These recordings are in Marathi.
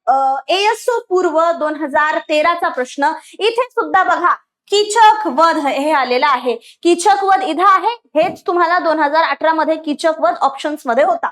ASO पूर्व 2013चा प्रश्न. इथे सुद्धा बघा कीचक वध हे आलेलं आहे. कीचक वध इथं आहे, हेच तुम्हाला 2018 मध्ये कीचक वध ऑप्शन्स मध्ये होता.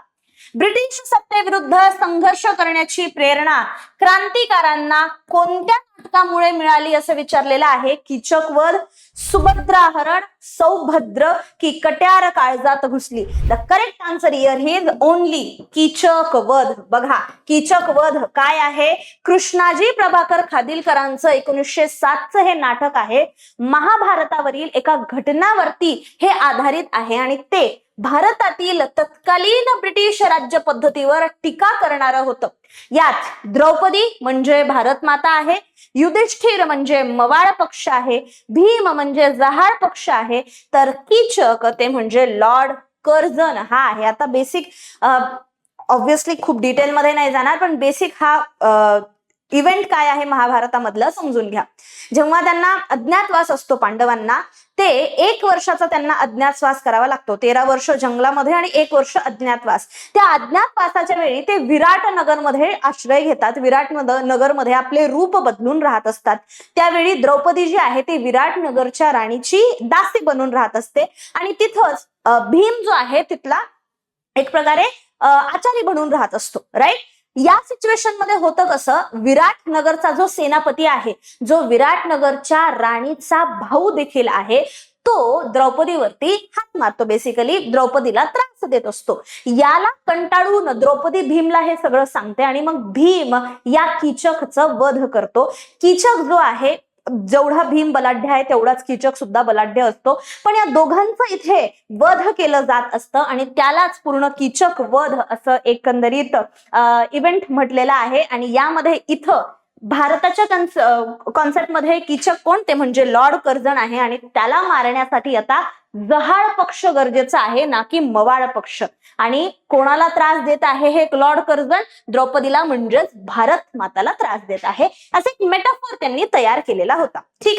ब्रिटिश सत्तेविरुद्ध संघर्ष करण्याची प्रेरणा क्रांतिकारांना कोणत्या नाटकामुळे मिळाली असं विचारलेलं आहे. कीचक वध, सुभद्राहरण, सौभद्र की Katyar Kaljat Ghusli. The correct answer here is only Kichak Vadh. बघा कीचक वध काय आहे, कृष्णाजी प्रभाकर खादिलकरांचं 1907चं हे नाटक आहे. महाभारतावरील एका घटनावरती हे आधारित आहे आणि ते भारतातील तत्कालीन ब्रिटिश राज्य पद्धतीवर टीका करणारं होतं. यात द्रौपदी म्हणजे भारत माता आहे, युधिष्ठिर म्हणजे मवाळ पक्ष आहे, भीम म्हणजे जहाळ पक्ष आहे, तर कीचक ते म्हणजे लॉर्ड कर्झन हा आहे. आता बेसिक ऑब्विसली खूप डिटेल मध्ये नाही जाणार, पण बेसिक हा इव्हेंट काय आहे महाभारतामधलं समजून घ्या. जेव्हा त्यांना अज्ञातवास असतो पांडवांना, ते 1 वर्षाचा त्यांना अज्ञातवास करावा लागतो. 13 वर्ष जंगलामध्ये आणि 1 वर्ष अज्ञातवास. त्या अज्ञातवासाच्या वेळी ते विराट नगरमध्ये आश्रय घेतात. विराट नगरमध्ये आपले रूप बदलून राहत असतात. त्यावेळी द्रौपदी जी आहे ती विराट नगरच्या राणीची दासी बनून राहत असते आणि तिथंच भीम जो आहे तिथला एक प्रकारे आचारी बनून राहत असतो. राईट. या सिच्युएशन मध्ये होतं कसं, विराट नगरचा जो सेनापती आहे, जो विराट नगरच्या राणीचा भाऊ देखील आहे, तो द्रौपदीवरती हात मारतो. बेसिकली द्रौपदीला त्रास देत असतो. याला कंटाळून द्रौपदी भीमला हे सगळं सांगते आणि मग भीम या कीचकचं वध करतो. कीचक जो आहे, जेवढा भीम बलाढ्य आहे तेवढाच कीचक सुद्धा बलाढ्य असतो. पण या दोघांचं इथे वध केलं जात असतं आणि त्यालाच पूर्ण कीचक वध असं एकंदरीत इव्हेंट म्हटलेला आहे. आणि यामध्ये इथं भारताच्या कॉन्सेप्ट मध्ये कीचक कोण, ते म्हणजे लॉर्ड कर्झन आहे आणि त्याला मारण्यासाठी आता जहाळ पक्ष गरजेचा आहे, ना की मवाळ पक्ष. आणि कोणाला त्रास देत आहे हे लॉर्ड कर्झन, द्रौपदीला म्हणजेच भारत माताला त्रास देत आहे. असे एक मेटाफॉर त्यांनी तयार केलेला होता. ठीक आहे.